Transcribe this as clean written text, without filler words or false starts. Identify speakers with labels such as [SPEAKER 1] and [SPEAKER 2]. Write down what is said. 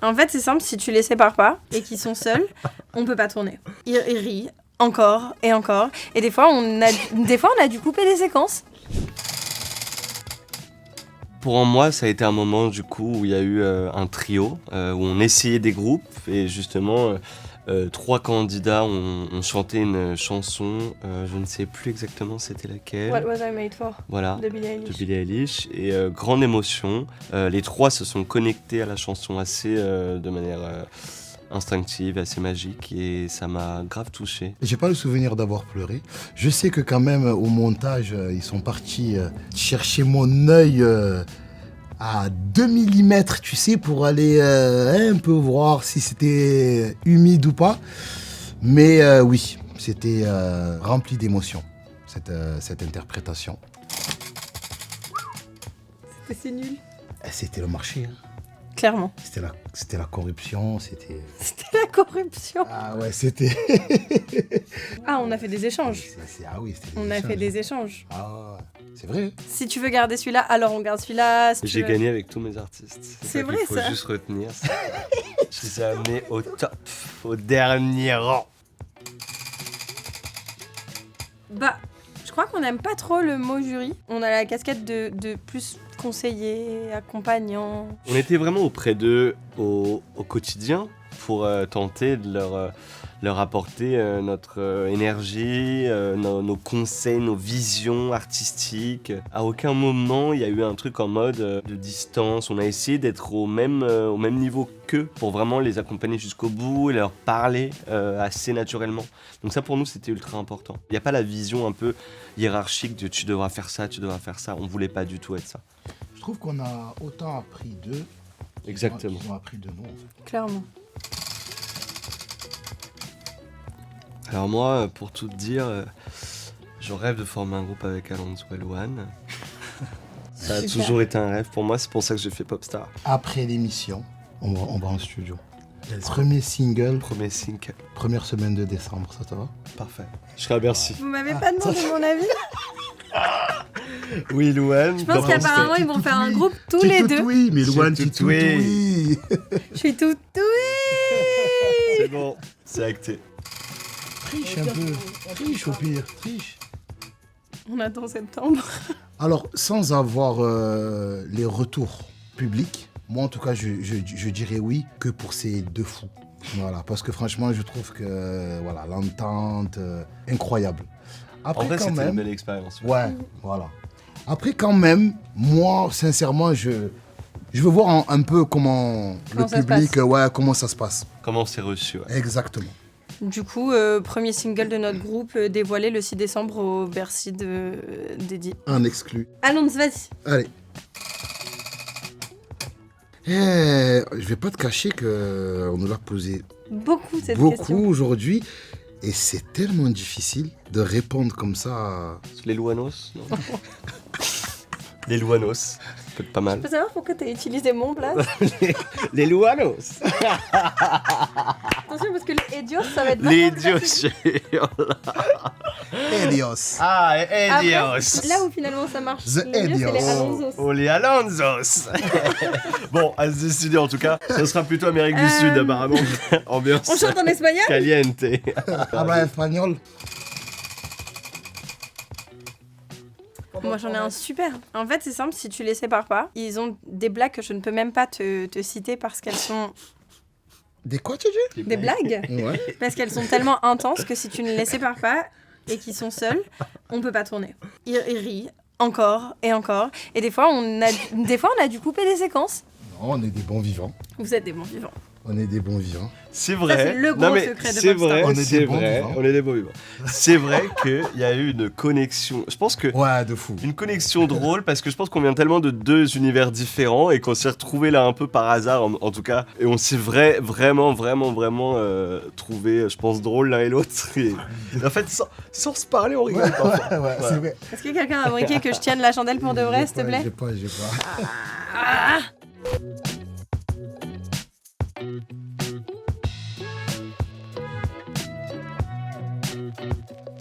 [SPEAKER 1] En fait, c'est simple, si tu les sépares pas et qu'ils sont seuls, on peut pas tourner. Ils rient encore et encore. Et des fois, on a dû couper des séquences.
[SPEAKER 2] Pour moi, ça a été un moment du coup où il y a eu un trio, où on essayait des groupes et justement 3 candidats ont chanté une chanson, je ne sais plus exactement c'était laquelle.
[SPEAKER 1] What Was I Made For
[SPEAKER 2] Voilà,
[SPEAKER 1] de Billie Eilish.
[SPEAKER 2] de Billie Eilish. Et grande émotion, les 3 se sont connectés à la chanson assez de manière instinctive, assez magique et ça m'a grave touché.
[SPEAKER 3] J'ai pas le souvenir d'avoir pleuré. Je sais que quand même au montage, ils sont partis chercher mon œil à 2 mm, tu sais, pour aller un peu voir si c'était humide ou pas. Mais oui, c'était rempli d'émotions, cette interprétation.
[SPEAKER 1] C'est nul.
[SPEAKER 3] C'était le marché, hein.
[SPEAKER 1] Clairement.
[SPEAKER 3] C'était la corruption, c'était...
[SPEAKER 1] C'était la corruption.
[SPEAKER 3] Ah ouais, c'était...
[SPEAKER 1] Ah, on a fait des échanges.
[SPEAKER 3] Ah oui, c'était des
[SPEAKER 1] On a
[SPEAKER 3] échanges.
[SPEAKER 1] fait des échanges.
[SPEAKER 3] Ah ouais, c'est vrai.
[SPEAKER 1] Si tu veux garder celui-là, alors on garde celui-là. Si tu
[SPEAKER 2] J'ai
[SPEAKER 1] veux-
[SPEAKER 2] gagné avec tous mes artistes.
[SPEAKER 1] C'est
[SPEAKER 2] ça
[SPEAKER 1] vrai,
[SPEAKER 2] qu'il faut
[SPEAKER 1] ça.
[SPEAKER 2] juste retenir. Je les ai amenés au top, au dernier rang.
[SPEAKER 1] Bah, je crois qu'on n'aime pas trop le mot jury. On a la casquette de plus conseiller, accompagnant.
[SPEAKER 2] On était vraiment auprès d'eux au quotidien pour tenter de leur apporter notre énergie, nos conseils, nos visions artistiques. À aucun moment il y a eu un truc en mode de distance. On a essayé d'être au même niveau qu'eux pour vraiment les accompagner jusqu'au bout et leur parler assez naturellement. Donc ça pour nous c'était ultra important. Il n'y a pas la vision un peu hiérarchique de tu devras faire ça, tu devras faire ça. On voulait pas du tout être ça.
[SPEAKER 3] Je trouve qu'on a autant appris d'eux
[SPEAKER 2] Exactement.
[SPEAKER 3] qu'ils ont appris de nous, en fait.
[SPEAKER 1] Clairement.
[SPEAKER 2] Alors moi, pour tout te dire, je rêve de former un groupe avec Alonso et Louane. Ça a
[SPEAKER 1] Super.
[SPEAKER 2] toujours été un rêve pour moi, c'est pour ça que j'ai fait Popstar.
[SPEAKER 3] Après l'émission, on va en studio. Premier single,
[SPEAKER 2] Premier single,
[SPEAKER 3] première semaine de décembre, ça te va?
[SPEAKER 2] parfait. Je serai à Bercy.
[SPEAKER 1] Vous m'avez pas demandé mon avis.
[SPEAKER 2] Oui, Louane.
[SPEAKER 1] Je pense qu'apparemment ils vont faire un groupe tous
[SPEAKER 3] Tu
[SPEAKER 1] les
[SPEAKER 3] tout
[SPEAKER 1] deux.
[SPEAKER 3] oui, mais
[SPEAKER 2] Je
[SPEAKER 3] Louane,
[SPEAKER 2] tout
[SPEAKER 3] tu tout
[SPEAKER 2] oui.
[SPEAKER 3] oui.
[SPEAKER 1] Je suis toute oui.
[SPEAKER 2] C'est bon, c'est acté.
[SPEAKER 3] Triche un peu, triche au pire, triche.
[SPEAKER 1] On attend septembre.
[SPEAKER 3] Alors, sans avoir les retours publics, moi en tout cas, je dirais oui que pour ces deux fous. Voilà, parce que franchement, je trouve que voilà, l'entente, incroyable.
[SPEAKER 2] En
[SPEAKER 3] Après,
[SPEAKER 2] vrai,
[SPEAKER 3] quand
[SPEAKER 2] c'était
[SPEAKER 3] même,
[SPEAKER 2] une belle expérience.
[SPEAKER 3] ouais, voilà. Après, quand même, moi, sincèrement, je veux voir un peu comment
[SPEAKER 1] Comment
[SPEAKER 3] le
[SPEAKER 1] ça se
[SPEAKER 3] public,
[SPEAKER 1] passe.
[SPEAKER 3] ouais, comment ça se passe.
[SPEAKER 2] Comment c'est reçu, ouais.
[SPEAKER 3] Exactement.
[SPEAKER 1] Du coup, premier single de notre groupe dévoilé le 6 décembre au Bercy d'Eddie.
[SPEAKER 3] Un exclu.
[SPEAKER 1] Allons, vas-y.
[SPEAKER 3] Allez. Je vais pas te cacher que on nous l'a posé
[SPEAKER 1] Beaucoup cette
[SPEAKER 3] beaucoup
[SPEAKER 1] question.
[SPEAKER 3] aujourd'hui et c'est tellement difficile de répondre comme ça.
[SPEAKER 2] Les Louanos, non Les Louanos, peut-être pas
[SPEAKER 1] Je
[SPEAKER 2] mal.
[SPEAKER 1] peux savoir pourquoi t'as utilisé mon place.
[SPEAKER 2] Les Louanos.
[SPEAKER 1] Attention parce que les Edios, ça va être
[SPEAKER 2] Les
[SPEAKER 1] vachement
[SPEAKER 2] dios.
[SPEAKER 3] Edios.
[SPEAKER 2] Ah,
[SPEAKER 1] Après,
[SPEAKER 2] Edios.
[SPEAKER 1] là où finalement ça marche
[SPEAKER 3] The
[SPEAKER 1] le mieux, c'est les
[SPEAKER 3] Edios.
[SPEAKER 1] Alonsos.
[SPEAKER 2] Oh, les Alonsos. Bon, à se décider en tout cas, ce sera plutôt Amérique du Sud apparemment. Ambiance
[SPEAKER 1] On chante en espagnol.
[SPEAKER 2] caliente.
[SPEAKER 3] Habla espagnol.
[SPEAKER 1] Moi j'en ai un super. En fait c'est simple, si tu les sépares pas, ils ont des blagues que je ne peux même pas te citer parce qu'elles sont...
[SPEAKER 3] Des quoi tu dis?
[SPEAKER 1] Des blagues
[SPEAKER 3] Ouais.
[SPEAKER 1] Parce qu'elles sont tellement intenses que si tu ne les sépares pas et qu'ils sont seuls, on peut pas tourner. Ils rient encore et encore. Et des fois on a dû couper des séquences.
[SPEAKER 3] Non, on est des bons vivants.
[SPEAKER 1] Vous êtes des bons vivants.
[SPEAKER 3] On est des bons vivants.
[SPEAKER 2] C'est vrai.
[SPEAKER 1] Ça, c'est le gros
[SPEAKER 2] Non, mais
[SPEAKER 1] secret de
[SPEAKER 2] c'est
[SPEAKER 1] Popstar.
[SPEAKER 2] vrai,
[SPEAKER 3] On est
[SPEAKER 2] c'est
[SPEAKER 3] des bons
[SPEAKER 2] vrai.
[SPEAKER 3] vivants.
[SPEAKER 2] On est des bons vivants. C'est vrai qu'il y a eu une connexion. Je pense que
[SPEAKER 3] Ouais, de fou.
[SPEAKER 2] une connexion drôle parce que je pense qu'on vient tellement de deux univers différents et qu'on s'est retrouvés là un peu par hasard en tout cas et on s'est vraiment trouvé je pense drôle l'un et l'autre et en fait sans se parler on rigole parfois.
[SPEAKER 3] Ouais, c'est vrai.
[SPEAKER 1] Est-ce que quelqu'un a briqué que je tienne la chandelle pour de vrai, s'il te plaît
[SPEAKER 3] J'ai pas.
[SPEAKER 1] Ah